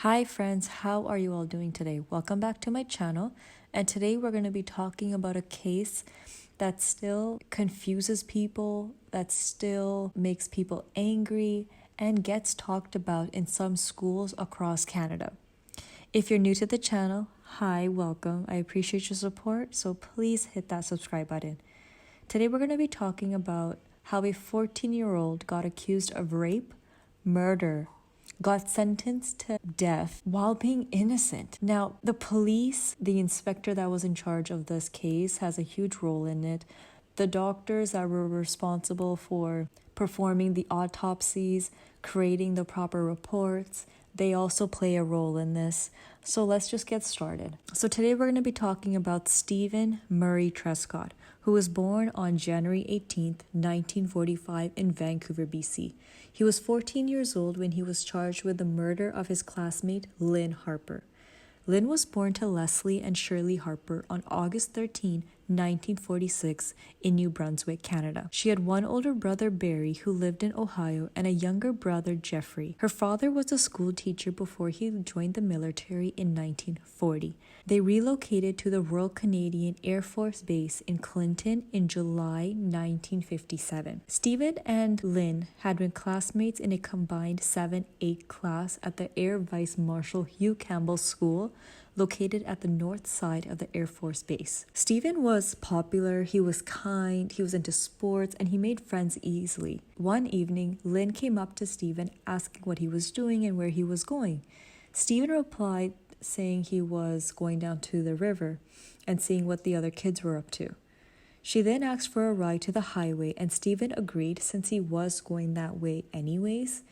Hi friends, how are you all doing today? Welcome back to my channel, and today we're going to be talking about a case that still confuses people, that still makes people angry, and gets talked about in some schools across Canada. If you're new to the channel, hi, welcome. I appreciate your support, so please hit that subscribe button. Today we're going to be talking about how a 14-year-old got accused of rape, murder, got sentenced to death while being innocent. Now, the police, the inspector that was in charge of this case has a huge role in it. The doctors that were responsible for performing the autopsies, creating the proper reports, they also play a role in this. So let's just get started. So today we're going to be talking about Stephen Murray Truscott, who was born on January 18th, 1945 in Vancouver, BC. He was 14 years old when he was charged with the murder of his classmate, Lynne Harper. Lynn was born to Leslie and Shirley Harper on August 13, 1946 in New Brunswick, Canada. She had one older brother, Barry, who lived in Ohio, and a younger brother, Jeffrey. Her father was a school teacher before he joined the military in 1940. They relocated to the Royal Canadian Air Force Base in Clinton in July 1957. Stephen and Lynn had been classmates in a combined 7-8 class at the Air Vice Marshal Hugh Campbell School, located at the north side of the Air Force Base. Stephen was popular, he was kind, he was into sports, and he made friends easily. One evening, Lynn came up to Stephen asking what he was doing and where he was going. Stephen replied saying he was going down to the river and seeing what the other kids were up to. She then asked for a ride to the highway, and Stephen agreed since he was going that way anyways.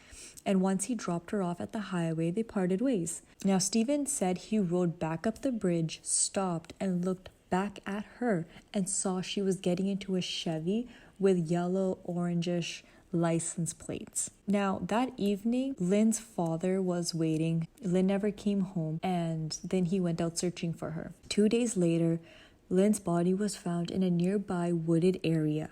And once he dropped her off at the highway, they parted ways. Now, Stephen said he rode back up the bridge, stopped, and looked back at her and saw she was getting into a Chevy with yellow, orangish license plates. Now, that evening, Lynn's father was waiting. Lynn never came home, and then he went out searching for her. 2 days later, Lynn's body was found in a nearby wooded area,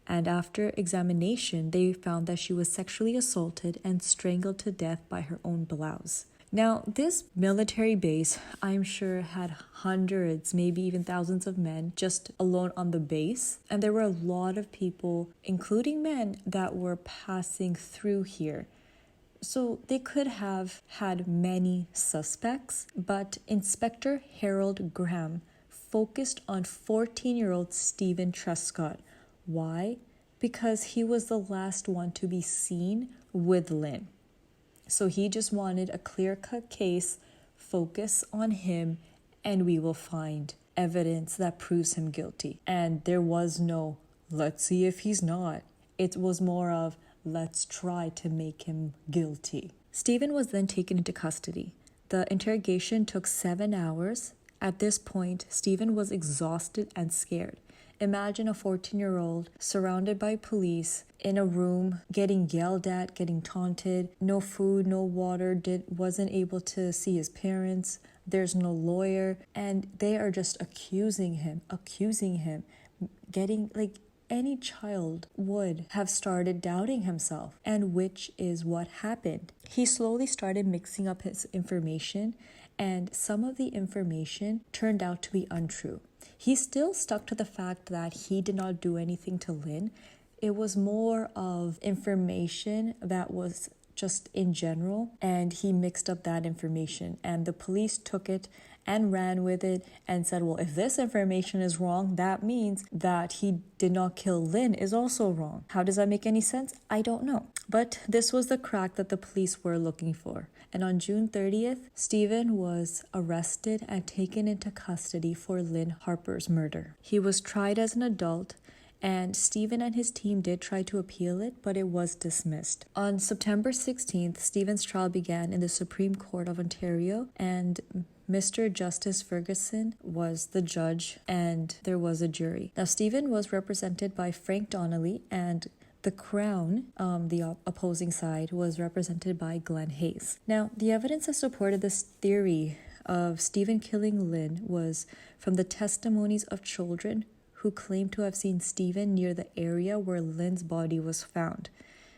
and after examination, they found that she was sexually assaulted and strangled to death by her own blouse. Now, this military base, I'm sure, had hundreds, maybe even thousands of men just alone on the base, and there were a lot of people, including men, that were passing through here. So they could have had many suspects, but Inspector Harold Graham focused on 14-year-old Stephen Truscott. Why? Because he was the last one to be seen with Lynn. So he just wanted a clear-cut case, focus on him, and we will find evidence that proves him guilty. And there was no, let's see if he's not. It was more of, let's try to make him guilty. Stephen was then taken into custody. The interrogation took 7 hours. At this point, Stephen was exhausted and scared. Imagine a 14-year-old surrounded by police in a room, getting yelled at, getting taunted, no food, no water, wasn't able to see his parents, there's no lawyer, and they are just accusing him, getting like any child would have started doubting himself, and which is what happened. He slowly started mixing up his information, and some of the information turned out to be untrue. He still stuck to the fact that he did not do anything to Lynn. It was more of information that was just in general, and he mixed up that information, and the police took it and ran with it and said, well, if this information is wrong, that means that he did not kill Lynn is also wrong. How does that make any sense? I don't know. But this was the crack that the police were looking for. And on June 30th, Stephen was arrested and taken into custody for Lynne Harper's murder. He was tried as an adult, and Stephen and his team did try to appeal it, but it was dismissed. On September 16th, Stephen's trial began in the Supreme Court of Ontario, and Mr. Justice Ferguson was the judge, and there was a jury. Now, Stephen was represented by Frank Donnelly, and the Crown, the opposing side, was represented by Glenn Hayes. Now, the evidence that supported this theory of Stephen killing Lynn was from the testimonies of children who claimed to have seen Stephen near the area where Lynn's body was found.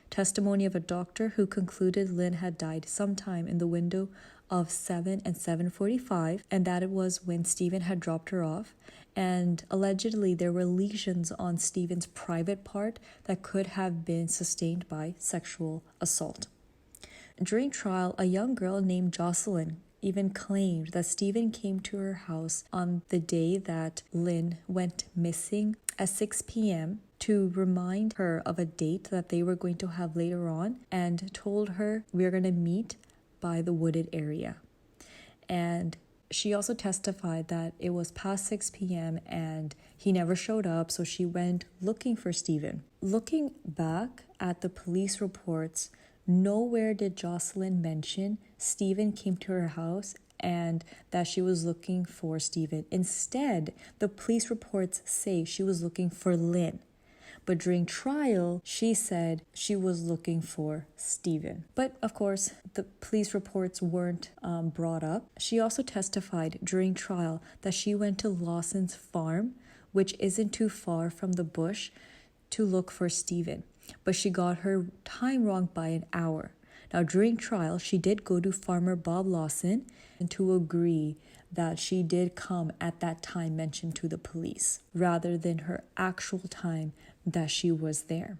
testimony of a doctor who concluded Lynn had died sometime in the window of 7 and 7:45, and that it was when Stephen had dropped her off, and allegedly there were lesions on Stephen's private part that could have been sustained by sexual assault. During trial, a young girl named Jocelyn even claimed that Stephen came to her house on the day that Lynn went missing at 6 p.m. to remind her of a date that they were going to have later on, and told her, "We're going to meet by the wooded area." And she also testified that it was past 6 p.m. and he never showed up, so she went looking for Stephen. Looking back at the police reports, nowhere did Jocelyn mention Stephen came to her house and that she was looking for Stephen. Instead, the police reports say she was looking for Lynn. But during trial, she said she was looking for Stephen. But of course, the police reports weren't brought up. She also testified during trial that she went to Lawson's farm, which isn't too far from the bush, to look for Stephen. But she got her time wrong by an hour. Now, during trial, she did go to Farmer Bob Lawson and to agree that she did come at that time mentioned to the police, rather than her actual time that she was there.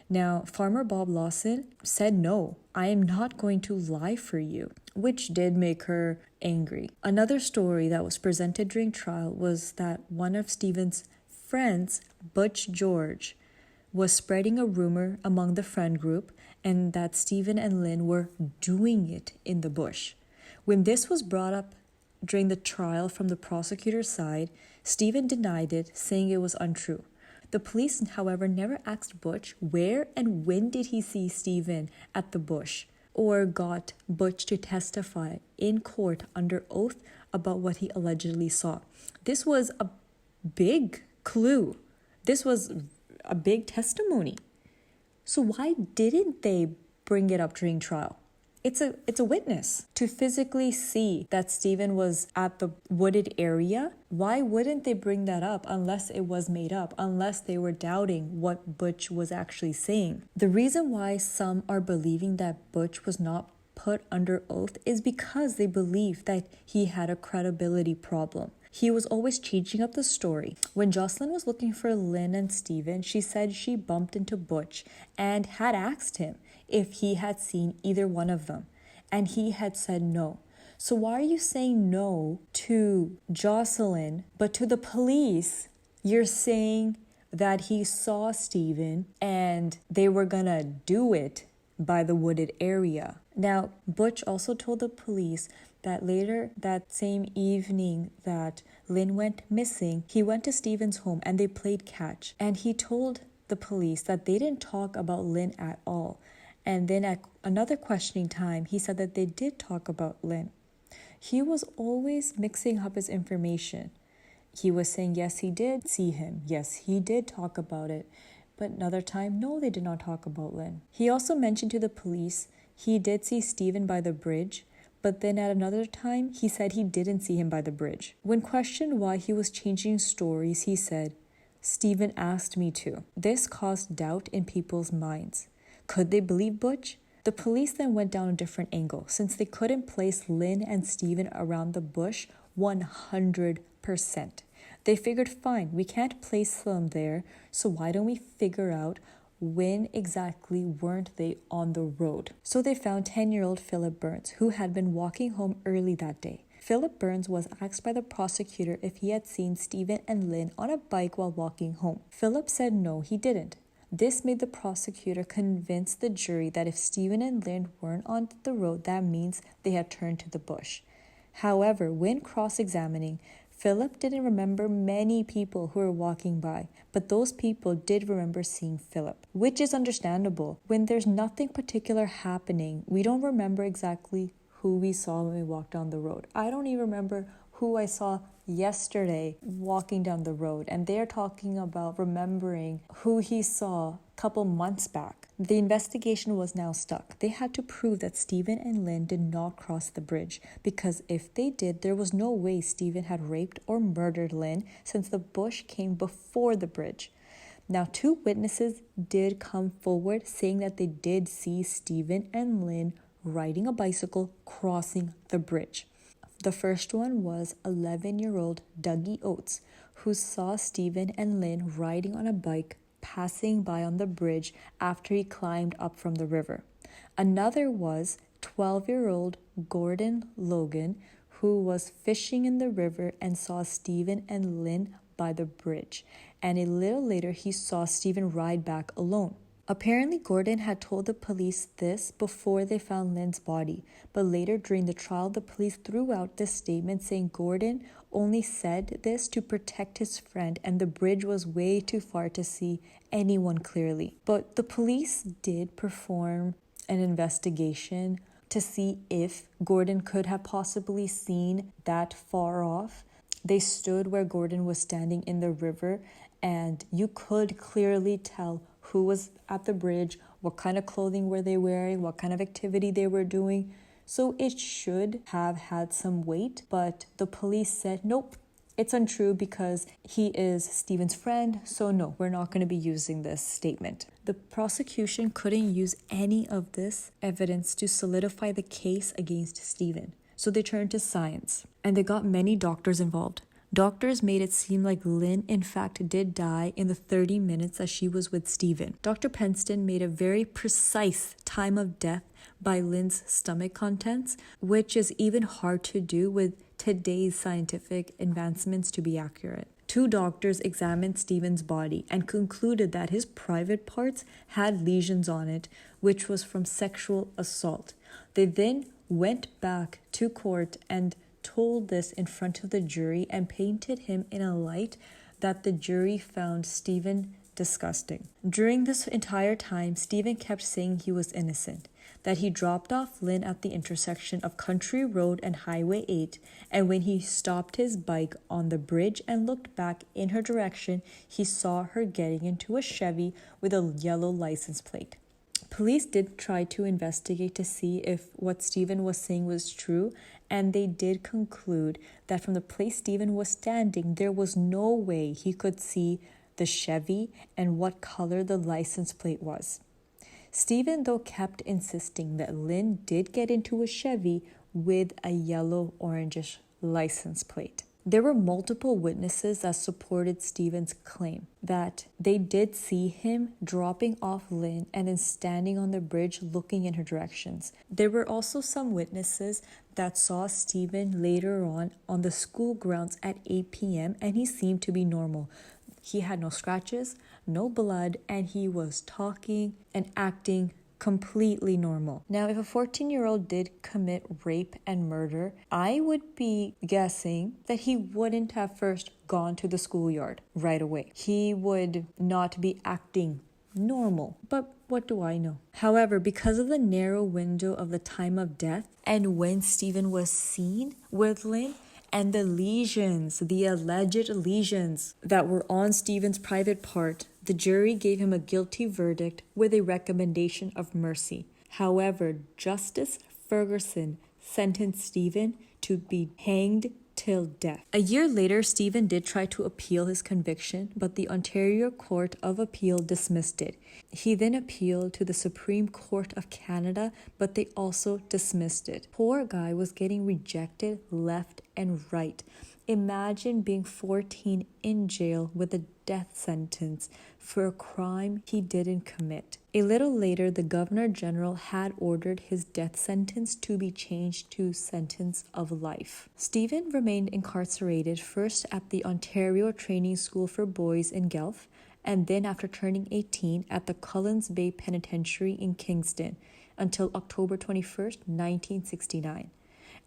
Now, Farmer Bob Lawson said, "No, I am not going to lie for you," which did make her angry. Another story that was presented during trial was that one of Stephen's friends, Butch George, was spreading a rumor among the friend group, and that Stephen and Lynn were doing it in the bush. When this was brought up during the trial from the prosecutor's side, Stephen denied it, saying it was untrue. The police, however, never asked Butch where and when did he see Stephen at the bush, or got Butch to testify in court under oath about what he allegedly saw. This was a big clue. This was a big testimony. So why didn't they bring it up during trial? It's a witness. To physically see that Stephen was at the wooded area, why wouldn't they bring that up unless it was made up, unless they were doubting what Butch was actually saying? The reason why some are believing that Butch was not put under oath is because they believe that he had a credibility problem. He was always changing up the story. When Jocelyn was looking for Lynn and Stephen, she said she bumped into Butch and had asked him if he had seen either one of them, and he had said no. So why are you saying no to Jocelyn, but to the police you're saying that he saw Stephen and they were gonna do it by the wooded area? Now, Butch also told the police that later that same evening that Lynn went missing, he went to Stephen's home and they played catch. And he told the police that they didn't talk about Lynn at all. And then at another questioning time, he said that they did talk about Lynn. He was always mixing up his information. He was saying, yes, he did see him. Yes, he did talk about it. But another time, no, they did not talk about Lynn. He also mentioned to the police he did see Stephen by the bridge, but then at another time, he said he didn't see him by the bridge. When questioned why he was changing stories, he said, "Stephen asked me to." This caused doubt in people's minds. Could they believe Butch? The police then went down a different angle. Since they couldn't place Lynn and Stephen around the bush 100%. They figured, fine, we can't place them there, so why don't we figure out when exactly weren't they on the road? So they found 10-year-old Philip Burns, who had been walking home early that day. Philip Burns was asked by the prosecutor if he had seen Stephen and Lynn on a bike while walking home. Philip said no, he didn't. This made the prosecutor convince the jury that if Stephen and Lynn weren't on the road, that means they had turned to the bush. However, when cross-examining, Philip didn't remember many people who were walking by, but those people did remember seeing Philip, which is understandable. When there's nothing particular happening, we don't remember exactly who we saw when we walked down the road. I don't even remember who I saw yesterday walking down the road, and they're talking about remembering who he saw a couple months back. The investigation was now stuck. They had to prove that Stephen and Lynn did not cross the bridge, because if they did, there was no way Stephen had raped or murdered Lynn, since the bush came before the bridge. Now, 2 witnesses did come forward saying that they did see Stephen and Lynn riding a bicycle crossing the bridge. The first one was 11-year-old Dougie Oates, who saw Stephen and Lynn riding on a bike passing by on the bridge after he climbed up from the river. Another was 12-year-old Gordon Logan, who was fishing in the river and saw Stephen and Lynn by the bridge. And a little later, he saw Stephen ride back alone. Apparently, Gordon had told the police this before they found Lynn's body, but later during the trial, the police threw out this statement saying Gordon only said this to protect his friend and the bridge was way too far to see anyone clearly. But the police did perform an investigation to see if Gordon could have possibly seen that far off. They stood where Gordon was standing in the river, and you could clearly tell who was at the bridge, what kind of clothing were they wearing, what kind of activity they were doing. So it should have had some weight, but the police said, nope, it's untrue because he is Stephen's friend, so no, we're not going to be using this statement. The prosecution couldn't use any of this evidence to solidify the case against Stephen, so they turned to science, and they got many doctors involved. Doctors made it seem like Lynn, in fact, did die in the 30 minutes that she was with Stephen. Dr. Penston made a very precise time of death by Lynn's stomach contents, which is even hard to do with today's scientific advancements to be accurate. 2 doctors examined Stephen's body and concluded that his private parts had lesions on it, which was from sexual assault. They then went back to court and told this in front of the jury and painted him in a light that the jury found Stephen disgusting. During this entire time, Stephen kept saying he was innocent, that he dropped off Lynn at the intersection of Country Road and Highway 8, and when he stopped his bike on the bridge and looked back in her direction, he saw her getting into a Chevy with a yellow license plate. Police did try to investigate to see if what Stephen was saying was true, and they did conclude that from the place Stephen was standing, there was no way he could see the Chevy and what color the license plate was. Stephen, though, kept insisting that Lynn did get into a Chevy with a yellow-orangish license plate. There were multiple witnesses that supported Stephen's claim that they did see him dropping off Lynn and then standing on the bridge looking in her directions. There were also some witnesses that saw Stephen later on the school grounds at 8 p.m. and he seemed to be normal. He had no scratches, no blood, and he was talking and acting completely normal. Now, if a 14-year-old did commit rape and murder, I would be guessing that he wouldn't have first gone to the schoolyard right away. He would not be acting normal. But what do I know? However, because of the narrow window of the time of death and when Stephen was seen with Lynn, and the lesions, the alleged lesions that were on Stephen's private part, the jury gave him a guilty verdict with a recommendation of mercy. However, Justice Ferguson sentenced Stephen to be hanged till death. A year later, Stephen did try to appeal his conviction, but the Ontario Court of Appeal dismissed it. He then appealed to the Supreme Court of Canada, but they also dismissed it. Poor guy was getting rejected left and right. Imagine being 14 in jail with a death sentence for a crime he didn't commit. A little later, the Governor General had ordered his death sentence to be changed to sentence of life. Stephen remained incarcerated first at the Ontario Training School for Boys in Guelph, and then after turning 18 at the Collins Bay Penitentiary in Kingston until October 21st, 1969.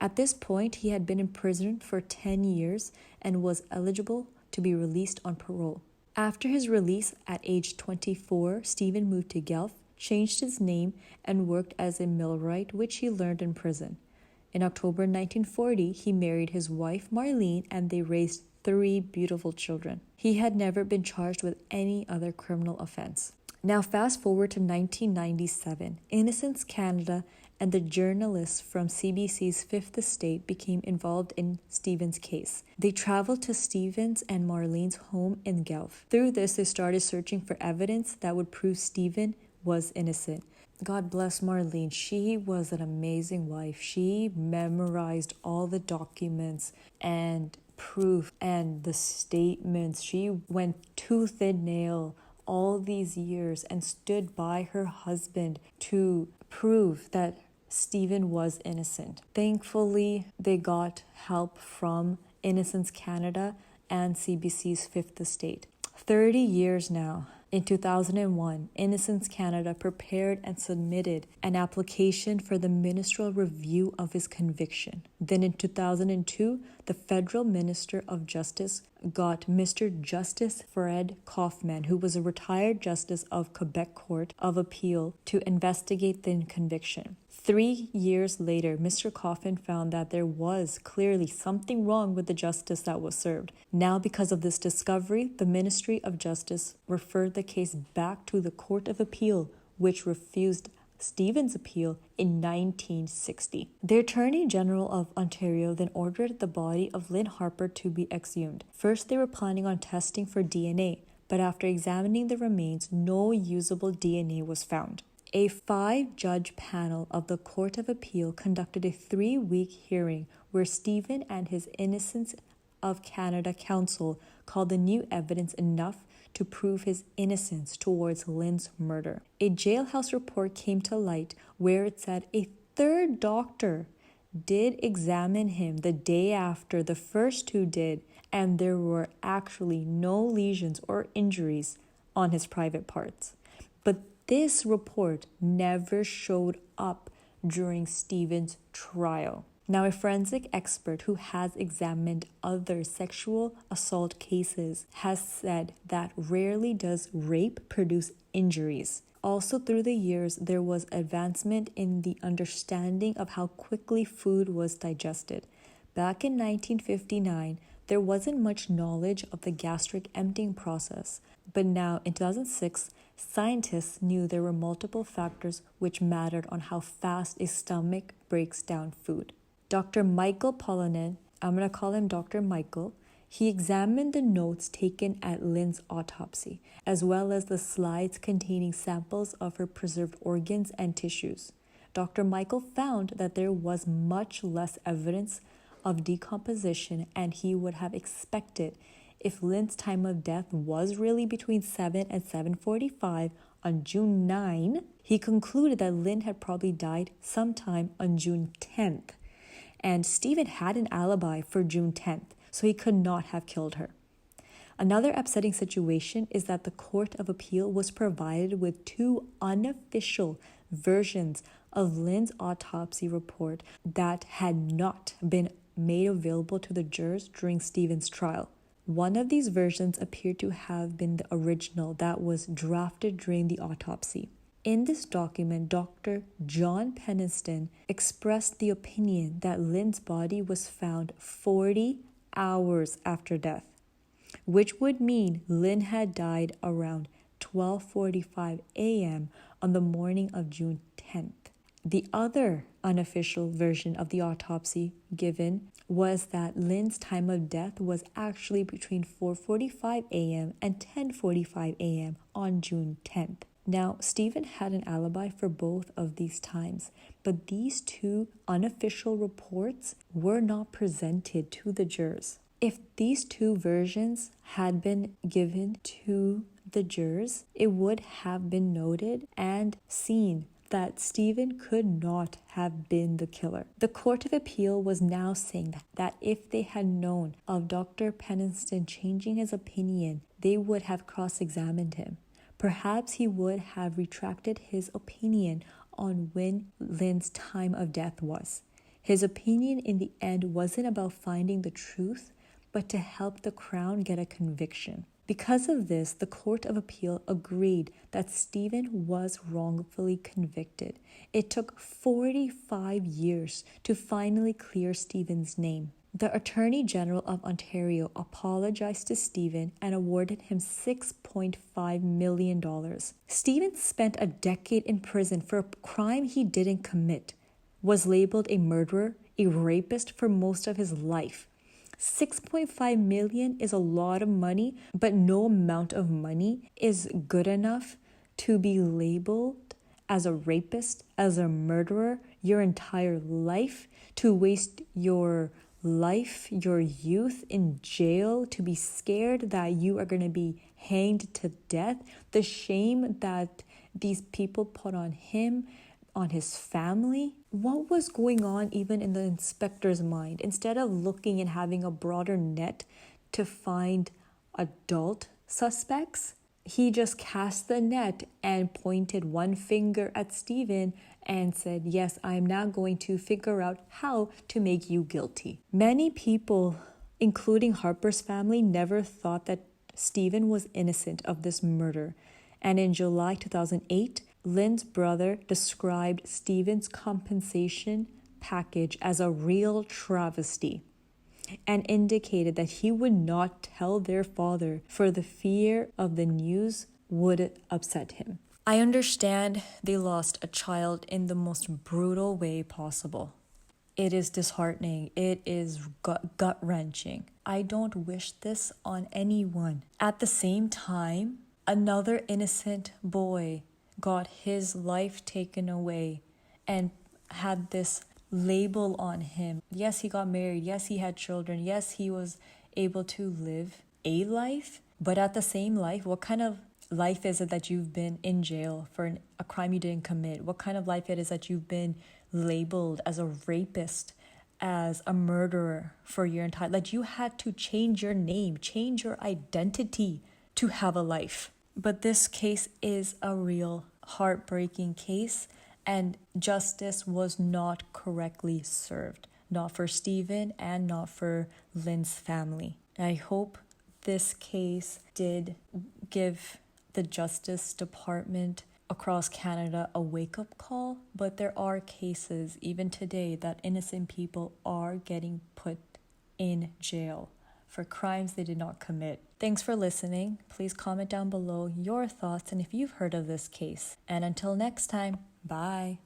At this point, he had been in prison for 10 years and was eligible to be released on parole. After his release at age 24, Stephen moved to Guelph, changed his name, and worked as a millwright, which he learned in prison. In October 1940, he married his wife Marlene, and they raised 3 beautiful children. He had never been charged with any other criminal offense. Now fast forward to 1997. Innocence Canada and the journalists from CBC's Fifth Estate became involved in Stephen's case. They traveled to Stephen's and Marlene's home in Guelph. Through this, they started searching for evidence that would prove Stephen was innocent. God bless Marlene. She was an amazing wife. She memorized all the documents and proof and the statements. She went tooth and nail all these years and stood by her husband to prove that Stephen was innocent. Thankfully, they got help from Innocence Canada and CBC's Fifth Estate. 30 years now. In 2001, Innocence Canada prepared and submitted an application for the ministerial review of his conviction. Then in 2002, the Federal Minister of Justice got Mr. Justice Fred Kaufman, who was a retired justice of Quebec Court of Appeal, to investigate the conviction. 3 years later, Mr. Kaufman found that there was clearly something wrong with the justice that was served. Now, because of this discovery, the Ministry of Justice referred the case back to the Court of Appeal, which refused Stephen's appeal in 1960. The Attorney General of Ontario then ordered the body of Lynne Harper to be exhumed. First, they were planning on testing for DNA, but after examining the remains, no usable DNA was found. A 5-judge panel of the Court of Appeal conducted a 3-week hearing where Stephen and his Innocence of Canada counsel called the new evidence enough to prove his innocence towards Lynne's murder. A jailhouse report came to light where it said a third doctor did examine him the day after the first 2 did, and there were actually no lesions or injuries on his private parts. But this report never showed up during Stephen's trial. Now, a forensic expert who has examined other sexual assault cases has said that rarely does rape produce injuries. Also, through the years, there was advancement in the understanding of how quickly food was digested. Back in 1959, there wasn't much knowledge of the gastric emptying process, but now in 2006, scientists knew there were multiple factors which mattered on how fast a stomach breaks down food. Dr. Michael Polinen, I'm going to call him Dr. Michael, he examined the notes taken at Lynne's autopsy, as well as the slides containing samples of her preserved organs and tissues. Dr. Michael found that there was much less evidence of decomposition, and he would have expected if Lynne's time of death was really between 7 and 7:45 on June 9, he concluded that Lynne had probably died sometime on June 10th. And Stephen had an alibi for June 10th, so he could not have killed her. Another upsetting situation is that the Court of Appeal was provided with 2 unofficial versions of Lynne's autopsy report that had not been made available to the jurors during Stephen's trial. One of these versions appeared to have been the original that was drafted during the autopsy. In this document, Dr. John Peniston expressed the opinion that Lynne's body was found 40 hours after death, which would mean Lynne had died around 12:45 a.m. on the morning of June 10th. The other unofficial version of the autopsy given was that Lynne's time of death was actually between 4:45 a.m. and 10:45 a.m. on June 10th. Now, Stephen had an alibi for both of these times, but these 2 unofficial reports were not presented to the jurors. If these 2 versions had been given to the jurors, it would have been noted and seen that Stephen could not have been the killer. The Court of Appeal was now saying that if they had known of Dr. Peniston changing his opinion, they would have cross-examined him. Perhaps he would have retracted his opinion on when Lynne's time of death was. His opinion in the end wasn't about finding the truth, but to help the Crown get a conviction. Because of this, the Court of Appeal agreed that Stephen was wrongfully convicted. It took 45 years to finally clear Stephen's name. The Attorney General of Ontario apologized to Stephen and awarded him $6.5 million. Stephen spent a decade in prison for a crime he didn't commit, was labeled a murderer, a rapist for most of his life. 6.5 million is a lot of money, but no amount of money is good enough to be labeled as a rapist, as a murderer, your entire life, to waste your life, your youth in jail, to be scared that you are going to be hanged to death. The shame that these people put on him, on his family. What was going on even in the inspector's mind? Instead of looking and having a broader net to find adult suspects, he just cast the net and pointed one finger at Stephen and said, yes, I am now going to figure out how to make you guilty. Many people, including Harper's family, never thought that Stephen was innocent of this murder. And in July 2008, Lynn's brother described Stephen's compensation package as a real travesty and indicated that he would not tell their father for the fear of the news would upset him. I understand they lost a child in the most brutal way possible. It is disheartening. It is gut-wrenching. I don't wish this on anyone. At the same time, another innocent boy got his life taken away and had this label on him. Yes, he got married. Yes, he had children. Yes, he was able to live a life. But at the same life, what kind of life is it that you've been in jail for a crime you didn't commit? What kind of life it is that you've been labeled as a rapist, as a murderer for your entire life? Like, you had to change your name, change your identity to have a life. But this case is a real heartbreaking case, and justice was not correctly served. Not for Stephen and not for Lynn's family. I hope this case did give the Justice Department across Canada a wake-up call, but there are cases even today that innocent people are getting put in jail for crimes they did not commit. Thanks for listening. Please comment down below your thoughts and if you've heard of this case. And until next time, bye.